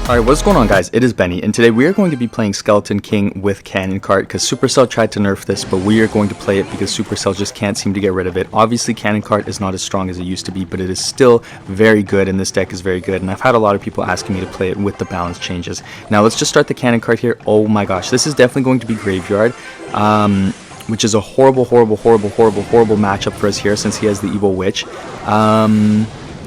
Alright, what's going on guys? It is Benny, and today we are going to be playing Skeleton King with Cannon Cart because Supercell tried to nerf this, but we are going to play it because Supercell just can't seem to get rid of it. Obviously, Cannon Cart is not as strong as it used to be, but it is still very good, and this deck is very good, and I've had a lot of people asking me to play it with the balance changes. Now, let's just start the Cannon Cart here. Oh my gosh, this is definitely going to be Graveyard, which is a horrible matchup for us here since he has the Evil Witch.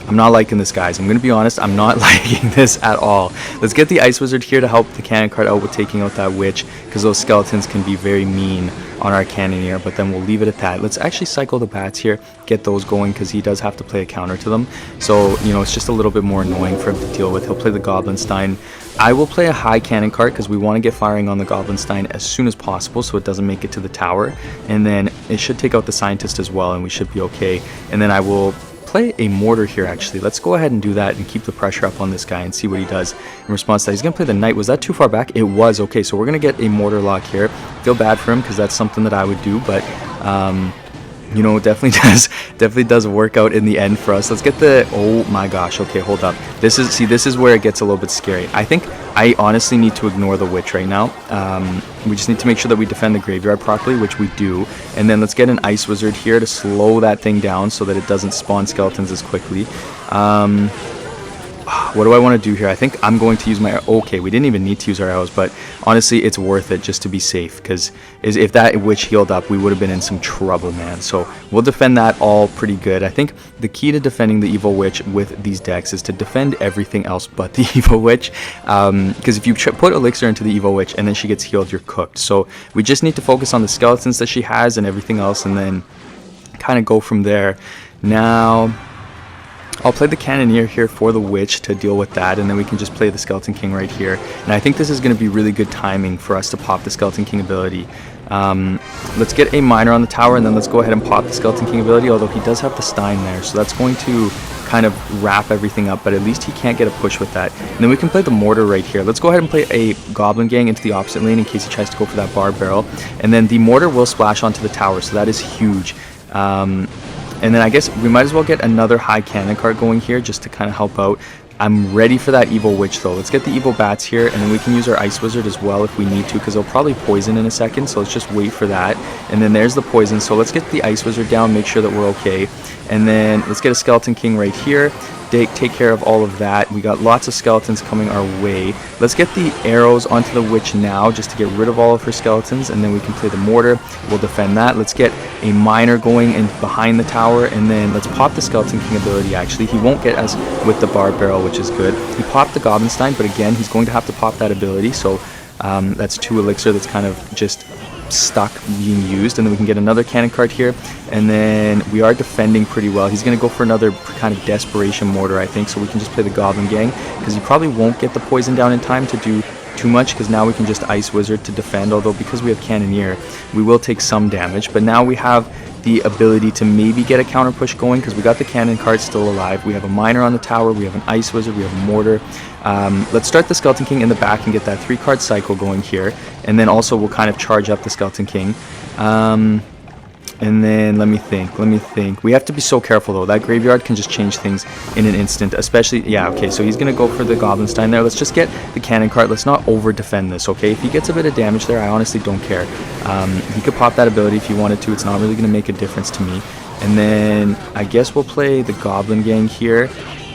I'm not liking this, guys. I'm going to be honest. I'm not liking this at all. Let's get the Ice Wizard here to help the Cannon Cart out with taking out that Witch, because those skeletons can be very mean on our Cannoneer, but then we'll leave it at that. Let's actually cycle the bats here, get those going, because he does have to play a counter to them. So, you know, it's just a little bit more annoying for him to deal with. He'll play the Goblinstein. I will play a high Cannon Cart because we want to get firing on the Goblinstein as soon as possible so it doesn't make it to the tower. And then it should take out the Scientist as well, and we should be okay. And then I will play a Mortar here, actually. Let's go ahead and do that and keep the pressure up on this guy and see what he does in response to that. He's going to play the Knight. Was that too far back? It was. Okay, so we're going to get a Mortar lock here. Feel bad for him because that's something that I would do, but you know, definitely does work out in the end for us. Let's get the, oh my gosh, okay, hold up. This is where it gets a little bit scary. I think I honestly need to ignore the Witch right now. We just need to make sure that we defend the graveyard properly, which we do. And then let's get an Ice Wizard here to slow that thing down so that it doesn't spawn skeletons as quickly. What do I want to do here? I think I'm going to use my... Okay, we didn't even need to use our arrows, but honestly, it's worth it just to be safe, because if that Witch healed up, we would have been in some trouble, man. So we'll defend that all pretty good. I think the key to defending the Evil Witch with these decks is to defend everything else but the Evil Witch, because if you put Elixir into the Evil Witch and then she gets healed, you're cooked. So we just need to focus on the skeletons that she has and everything else, and then kind of go from there. Now, I'll play the Cannoneer here for the Witch to deal with that, and then we can just play the Skeleton King right here. And I think this is going to be really good timing for us to pop the Skeleton King ability. Let's get a Miner on the tower, and then let's go ahead and pop the Skeleton King ability, although he does have the Stein there, so that's going to kind of wrap everything up, but at least he can't get a push with that. And then we can play the Mortar right here. Let's go ahead and play a Goblin Gang into the opposite lane in case he tries to go for that Bar Barrel. And then the Mortar will splash onto the tower, so that is huge. And then I guess we might as well get another high Cannon Cart going here just to kind of help out. I'm ready for that Evil Witch though. Let's get the Evil Bats here, and then we can use our Ice Wizard as well if we need to, because they'll probably poison in a second, so let's just wait for that. And then there's the poison, so let's get the Ice Wizard down, make sure that we're okay. And then let's get a Skeleton King right here. Take care of all of that. We got lots of skeletons coming our way. Let's get the arrows onto the Witch now just to get rid of all of her skeletons, and then we can play the Mortar. We'll defend that. Let's get a Miner going in behind the tower, and then let's pop the Skeleton King ability. Actually, he won't get us with the Bar Barrel, which is good. He popped the Goblinstein, but again, he's going to have to pop that ability, so that's 2 Elixir that's kind of just stuck being used. And then we can get another Cannon Cart here, and then we are defending pretty well. He's going to go for another kind of desperation Mortar, I think, so we can just play the Goblin Gang, because he probably won't get the poison down in time to do too much, because now we can just Ice Wizard to defend, although because we have Cannoneer, we will take some damage. But now we have the ability to maybe get a counter push going, because we got the Cannon Cart still alive. We have a Miner on the tower, we have an Ice Wizard, we have a Mortar. Let's start the Skeleton King in the back and get that 3-card cycle going here, and then also we'll kind of charge up the Skeleton King. And then let me think. We have to be so careful though. That graveyard can just change things in an instant, especially, yeah, okay, so he's gonna go for the Goblinstein there. Let's just get the Cannon Cart. Let's not over defend this, okay? If he gets a bit of damage there, I honestly don't care. He could pop that ability if he wanted to. It's not really gonna make a difference to me. And then I guess we'll play the Goblin Gang here,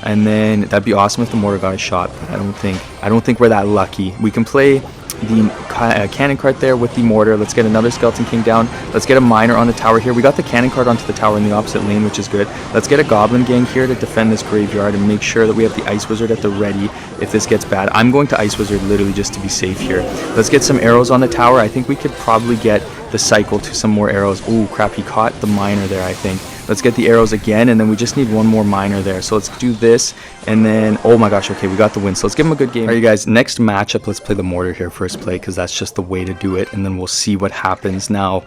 and then that'd be awesome if the Mortar got a shot, but I don't think we're that lucky. We can play the Cannon Cart there with the Mortar. Let's get another Skeleton King down. Let's get a Miner on the tower here. We got the Cannon Cart onto the tower in the opposite lane, which is good. Let's get a Goblin Gang here to defend this graveyard and make sure that we have the Ice Wizard at the ready if this gets bad. I'm going to Ice Wizard literally just to be safe here. Let's get some arrows on the tower. I think we could probably get the cycle to some more arrows. Ooh, crap, he caught the Miner there, I think. Let's get the arrows again, and then we just need one more Miner there. So let's do this, and then, oh my gosh, okay, we got the win. So let's give him a good game. All right, you guys, next matchup, let's play the Mortar here first play, because that's just the way to do it, and then we'll see what happens. Now,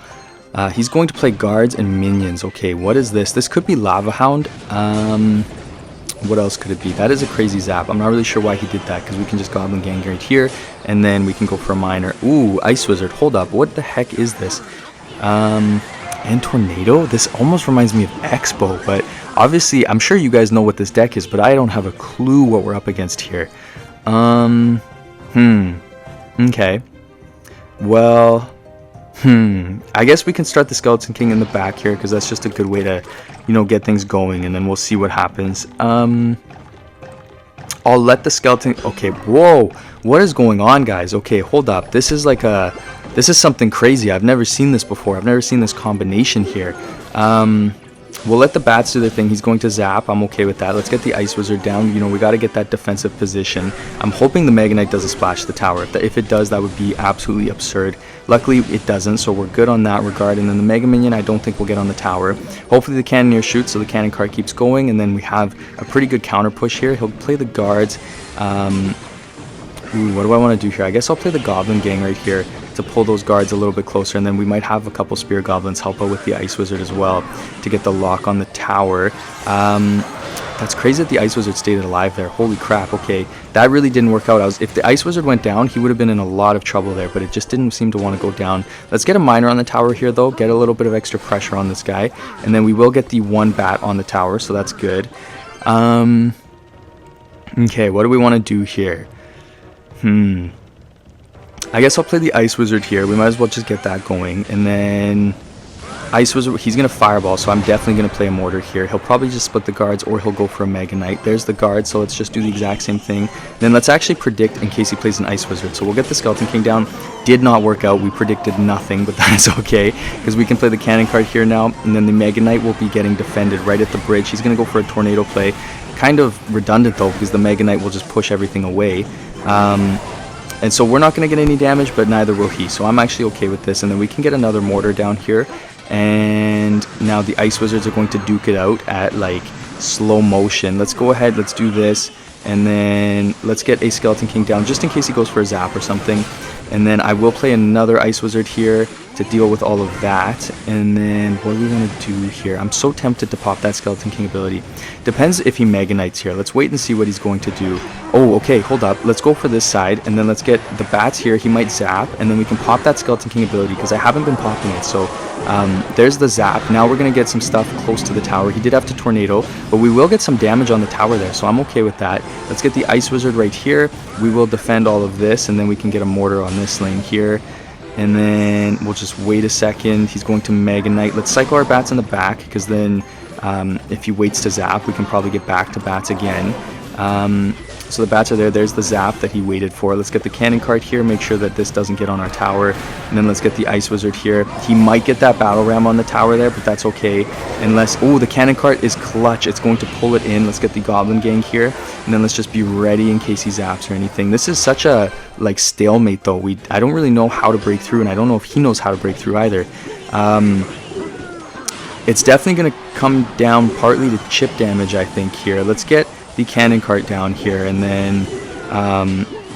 he's going to play guards and minions. Okay, what is this? This could be Lava Hound. What else could it be? That is a crazy zap. I'm not really sure why he did that, because we can just Goblin Gang right here, and then we can go for a Miner. Ooh, Ice Wizard. Hold up. What the heck is this? And Tornado? This almost reminds me of Expo, but obviously I'm sure you guys know what this deck is, but I don't have a clue what we're up against here. Okay. Well, I guess we can start the Skeleton King in the back here, because that's just a good way to, you know, get things going, and then we'll see what happens. I'll let the skeleton... Okay, whoa! What is going on, guys? Okay, hold up. This is like a... This is something crazy. I've never seen this before. I've never seen this combination here. We'll let the bats do their thing. He's going to zap. I'm okay with that. Let's get the Ice Wizard down. You know, we got to get that defensive position. I'm hoping the Megaknight doesn't splash the tower. If it does, that would be absolutely absurd. Luckily, it doesn't, so we're good on that regard. And then the Mega Minion, I don't think will get on the tower. Hopefully the Cannoneer shoots, so the cannon cart keeps going. And then we have a pretty good counter push here. He'll play the guards. What do I want to do here? I guess I'll play the Goblin Gang right here to pull those guards a little bit closer, and then we might have a couple Spear Goblins help out with the Ice Wizard as well to get the lock on the tower. That's crazy that the Ice Wizard stayed alive there. Holy crap. Okay, that really didn't work out. If the Ice Wizard went down, he would have been in a lot of trouble there, but it just didn't seem to want to go down. Let's get a Miner on the tower here, though. Get a little bit of extra pressure on this guy, and then we will get the one bat on the tower, so that's good. Okay, what do we want to do here? I guess I'll play the Ice Wizard here. We might as well just get that going. And then Ice Wizard, he's going to Fireball, so I'm definitely going to play a Mortar here. He'll probably just split the guards, or he'll go for a Megaknight. There's the guard, so let's just do the exact same thing. Then let's actually predict in case he plays an Ice Wizard. So we'll get the Skeleton King down. Did not work out. We predicted nothing, but that is okay, because we can play the cannon card here now. And then the Megaknight will be getting defended right at the bridge. He's going to go for a Tornado play. Kind of redundant, though, because the Megaknight will just push everything away. And so we're not going to get any damage, but neither will he. So I'm actually okay with this. And then we can get another Mortar down here. And now the Ice Wizards are going to duke it out at like slow motion. Let's go ahead. Let's do this. And then let's get a Skeleton King down just in case he goes for a zap or something. And then I will play another Ice Wizard here to deal with all of that. And then what do we want to do here? I'm so tempted to pop that Skeleton King ability. Depends if he Mega Knights here. Let's wait and see what he's going to do. Oh, okay, hold up. Let's go for this side, and then let's get the bats here. He might zap, and then we can pop that Skeleton King ability, because I haven't been popping it. So there's the zap. Now we're going to get some stuff close to the tower. He did have to Tornado, but we will get some damage on the tower there, so I'm okay with that. Let's get the Ice Wizard right here. We will defend all of this, and then we can get a Mortar on this lane here. And then we'll just wait a second. He's going to Mega Knight. Let's cycle our bats in the back, because then if he waits to zap, we can probably get back to bats again. So the bats are there. There's the zap that he waited for. Let's get the cannon cart here. Make sure that this doesn't get on our tower. And then let's get the Ice Wizard here. He might get that battle ram on the tower there, but that's okay. Unless... Oh, the cannon cart is clutch. It's going to pull it in. Let's get the Goblin Gang here. And then let's just be ready in case he zaps or anything. This is such a, like, stalemate, though. I don't really know how to break through, and I don't know if he knows how to break through either. It's definitely going to come down partly to chip damage, I think, here. Let's get the cannon cart down here, and then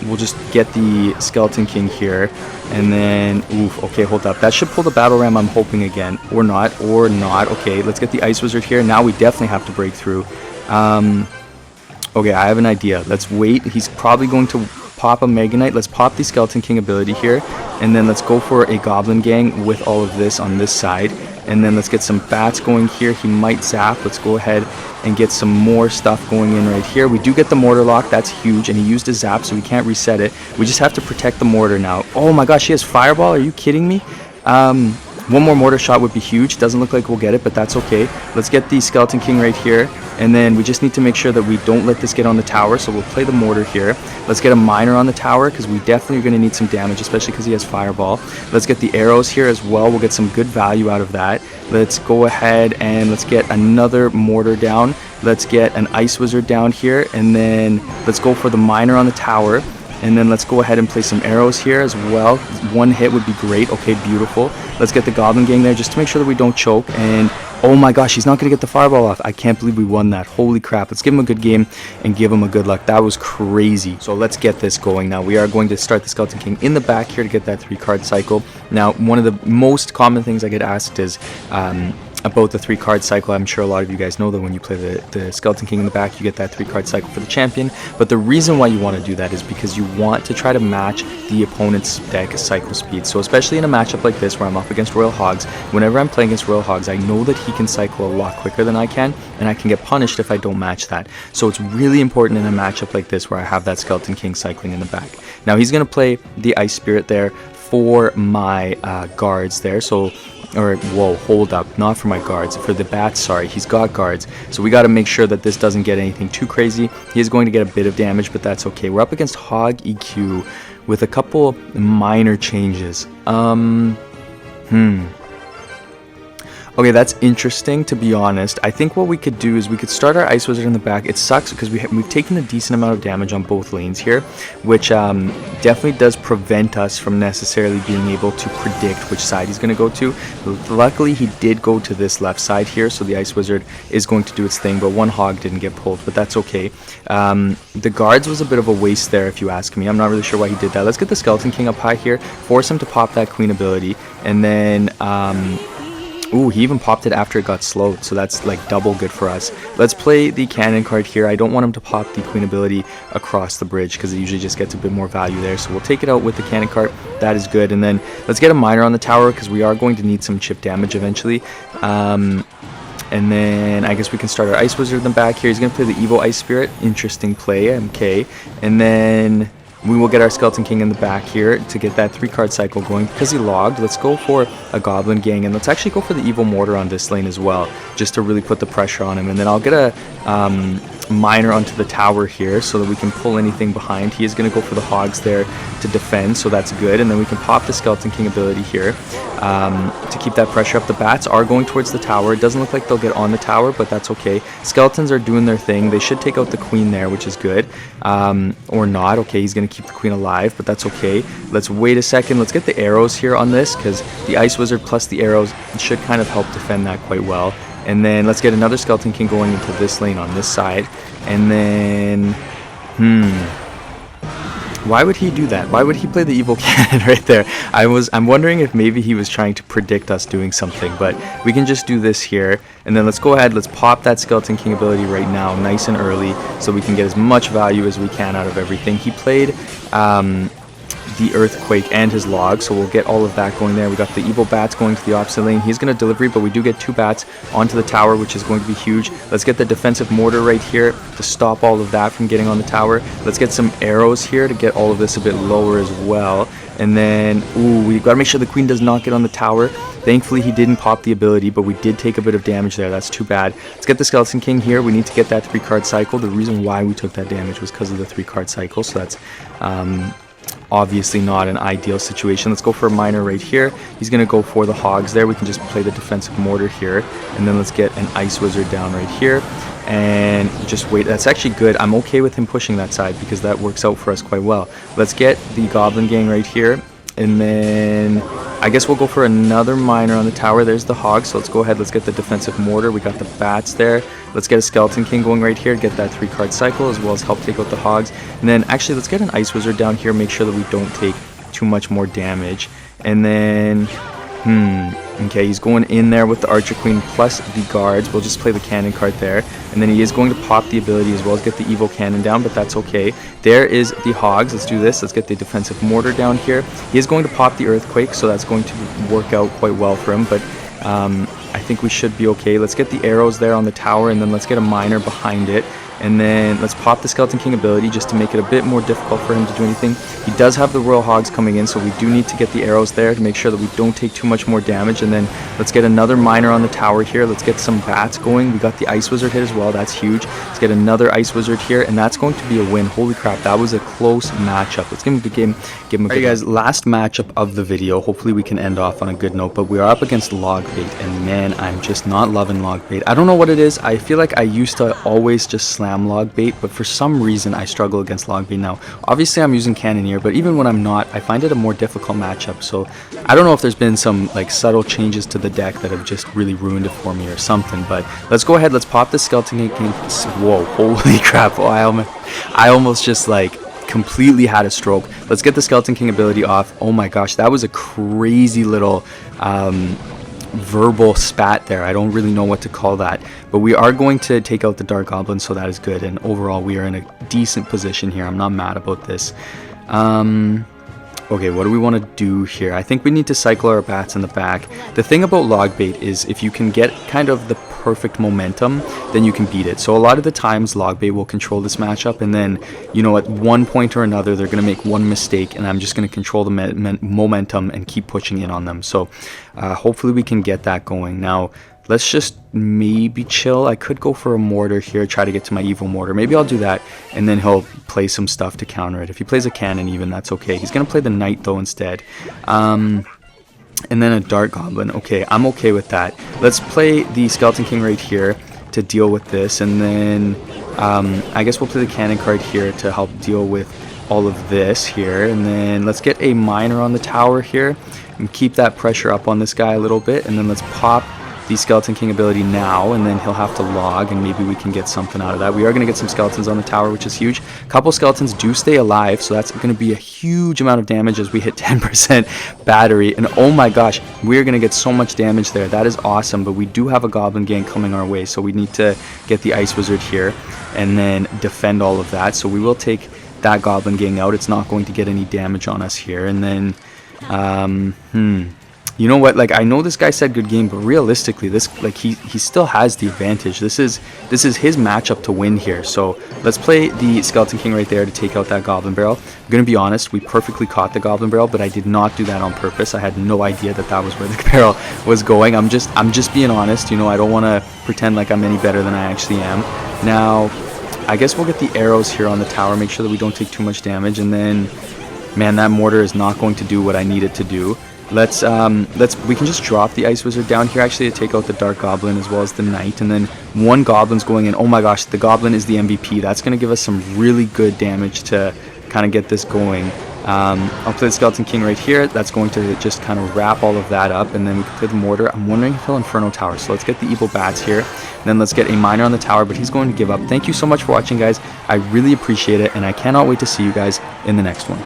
we'll just get the Skeleton King here, and then oof, okay, hold up, that should pull the battle ram, I'm hoping, again, or not. Okay, let's get the Ice Wizard here. Now we definitely have to break through. Okay, I have an idea. Let's wait. He's probably going to pop a Mega Knight. Let's pop the Skeleton King ability here, and then let's go for a Goblin Gang with all of this on this side. And then let's get some bats going here. He might zap. Let's go ahead and get some more stuff going in right here. We do get the Mortar lock. That's huge. And he used his zap, so we can't reset it. We just have to protect the Mortar now. Oh my gosh, he has Fireball. Are you kidding me? One more Mortar shot would be huge. Doesn't look like we'll get it, but that's okay. Let's get the Skeleton King right here. And then we just need to make sure that we don't let this get on the tower. So we'll play the Mortar here. Let's get a Miner on the tower, because we definitely are going to need some damage, especially because he has Fireball. Let's get the arrows here as well. We'll get some good value out of that. Let's go ahead and let's get another Mortar down. Let's get an Ice Wizard down here. And then let's go for the Miner on the tower. And then let's go ahead and play some arrows here as well. One hit would be great. Okay, beautiful. Let's get the Goblin Gang there just to make sure that we don't choke. And oh my gosh, he's not going to get the Fireball off. I can't believe we won that. Holy crap. Let's give him a good game and give him a good luck. That was crazy. So let's get this going now. We are going to start the Skeleton King in the back here to get that 3-card cycle. Now, one of the most common things I get asked is... about the 3-card cycle. I'm sure a lot of you guys know that when you play the Skeleton King in the back, you get that 3-card cycle for the champion. But the reason why you want to do that is because you want to try to match the opponent's deck cycle speed. So especially in a matchup like this where I'm up against Royal Hogs, whenever I'm playing against Royal Hogs, I know that he can cycle a lot quicker than I can, and I can get punished if I don't match that. So it's really important in a matchup like this where I have that Skeleton King cycling in the back. Now he's going to play the Ice Spirit there for my guards there. So, or whoa, hold up, not for my guards, for the bats, sorry, he's got guards, so we got to make sure that this doesn't get anything too crazy. He is going to get a bit of damage, but that's okay. We're up against Hog EQ with a couple minor changes. Okay, that's interesting, to be honest. I think what we could do is we could start our Ice Wizard in the back. It sucks because we've taken a decent amount of damage on both lanes here, which definitely does prevent us from necessarily being able to predict which side he's going to go to. Luckily, he did go to this left side here, so the Ice Wizard is going to do its thing, but one Hog didn't get pulled, but that's okay. The guards was a bit of a waste there, if you ask me. I'm not really sure why he did that. Let's get the Skeleton King up high here, force him to pop that Queen ability, and then... ooh, he even popped it after it got slowed, so that's like double good for us. Let's play the cannon card here. I don't want him to pop the queen ability across the bridge because it usually just gets a bit more value there, so we'll take it out with the cannon card. That is good. And then let's get a miner on the tower because we are going to need some chip damage eventually. And then I guess we can start our Ice Wizard in the back here. He's going to play the Evo Ice Spirit. Interesting play, okay. And then... we will get our Skeleton King in the back here to get that 3-card cycle going because he logged. Let's go for a Goblin Gang, and let's actually go for the Evil Mortar on this lane as well, just to really put the pressure on him. And then I'll get a miner onto the tower here so that we can pull anything behind. He is going to go for the Hogs there to defend, so that's good. And then we can pop the Skeleton King ability here to keep that pressure up. The bats are going towards the tower. It doesn't look like they'll get on the tower, but that's okay. Skeletons are doing their thing. They should take out the queen there, which is good. Or not. Okay, he's going to keep the queen alive, but that's okay. Let's wait a second. Let's get the arrows here on this because the Ice Wizard plus the arrows should kind of help defend that quite well. And then let's get another Skeleton King going into this lane on this side. And then, why would he do that? Why would he play the Evil Cannon right there? I'm wondering if maybe he was trying to predict us doing something, but we can just do this here. And then let's go ahead, let's pop that Skeleton King ability right now, nice and early, so we can get as much value as we can out of everything. He played the Earthquake and his log, so we'll get all of that going there. We got the Evil Bats going to the opposite lane. He's going to delivery, but we do get 2 bats onto the tower, which is going to be huge. Let's get the defensive mortar right here to stop all of that from getting on the tower. Let's get some arrows here to get all of this a bit lower as well. And then, ooh, we got to make sure the queen does not get on the tower. Thankfully, he didn't pop the ability, but we did take a bit of damage there. That's too bad. Let's get the Skeleton King here. We need to get that 3-card cycle. The reason why we took that damage was because of the 3-card cycle, so that's obviously not an ideal situation. Let's go for a miner right here. He's going to go for the Hogs there. We can just play the defensive mortar here, and then let's get an Ice Wizard down right here and just wait. That's actually good. I'm okay with him pushing that side because that works out for us quite well. Let's get the Goblin Gang right here, and then I guess we'll go for another miner on the tower. There's the Hog, so let's go ahead. Let's get the defensive mortar. We got the bats there. Let's get a Skeleton King going right here, get that 3-card cycle, as well as help take out the Hogs. And then actually let's get an Ice Wizard down here, make sure that we don't take too much more damage. And then okay, he's going in there with the Archer Queen plus the guards. We'll just play the cannon card there, and then he is going to pop the ability as well as get the evil cannon down, but that's okay. There is the Hogs. Let's do this. Let's get the defensive mortar down here. He is going to pop the earthquake, so that's going to work out quite well for him, but I think we should be okay. Let's get the arrows there on the tower, and then let's get a miner behind it. And then let's pop the Skeleton King ability just to make it a bit more difficult for him to do anything. He does have the Royal Hogs coming in, so we do need to get the arrows there to make sure that we don't take too much more damage. And then let's get another miner on the tower here. Let's get some bats going. We got the Ice Wizard hit as well. That's huge. Let's get another Ice Wizard here, and that's going to be a win. Holy crap, that was a close matchup. Let's give him a game. Give him a good. Alright guys, last matchup of the video. Hopefully we can end off on a good note, but we are up against Logbait, and man, I'm just not loving Logbait. I don't know what it is. I feel like I used to always just slam Logbait, but for some reason I struggle against Logbait now. Obviously I'm using Cannoneer, but even when I'm not, I find it a more difficult matchup. So I don't know if there's been some like subtle changes to the deck that have just really ruined it for me or something, but let's go ahead. Let's pop the Skeleton King. Whoa, holy crap. Oh, I almost just like completely had a stroke. Let's get the Skeleton King ability off. Oh my gosh, that was a crazy little verbal spat there. I don't really know what to call that, but we are going to take out the Dark Goblin, so that is good, and overall we are in a decent position here. I'm not mad about this. Okay, what do we want to do here? I think we need to cycle our bats in the back. The thing about Logbait is if you can get kind of the perfect momentum, then you can beat it. So a lot of the times Logbait will control this matchup, and then, you know, at one point or another they're going to make one mistake, and I'm just going to control the momentum and keep pushing in on them. So hopefully we can get that going. Now let's just maybe chill. I could go for a Mortar here, try to get to my evil Mortar. Maybe I'll do that, and then he'll play some stuff to counter it. If he plays a cannon even, that's okay. He's going to play the Knight though instead. And then a Dark Goblin. Okay, I'm okay with that. Let's play the Skeleton King right here to deal with this, and then I guess we'll play the cannon card here to help deal with all of this here. And then let's get a miner on the tower here and keep that pressure up on this guy a little bit, and then let's pop the Skeleton King ability now, and then he'll have to log, and maybe we can get something out of that. We are going to get some skeletons on the tower, which is huge. A couple skeletons do stay alive, so that's going to be a huge amount of damage as we hit 10% battery. And oh my gosh, we're going to get so much damage there. That is awesome, but we do have a Goblin gang coming our way, so we need to get the Ice Wizard here and then defend all of that. So we will take that Goblin gang out. It's not going to get any damage on us here. And then you know what, like, I know this guy said good game, but realistically this, like, he still has the advantage. This is his matchup to win here. So let's play the Skeleton King right there to take out that Goblin Barrel. I'm gonna be honest, we perfectly caught the Goblin Barrel, but I did not do that on purpose. I had no idea that that was where the barrel was going. I'm just being honest, you know. I don't want to pretend like I'm any better than I actually am. Now I guess we'll get the arrows here on the tower, make sure that we don't take too much damage, and then, man, that Mortar is not going to do what I need it to do. We can just drop the Ice Wizard down here actually to take out the Dark Goblin as well as the Knight, and then one Goblin's going in. Oh my gosh, the Goblin is the MVP. That's going to give us some really good damage to kind of get this going. I'll play the Skeleton King right here. That's going to just kind of wrap all of that up, and then we can play the Mortar. I'm wondering if he'll Inferno Tower, so let's get the Evil Bats here, and then let's get a Miner on the tower, but he's going to give up. Thank you so much for watching, guys. I really appreciate it, and I cannot wait to see you guys in the next one.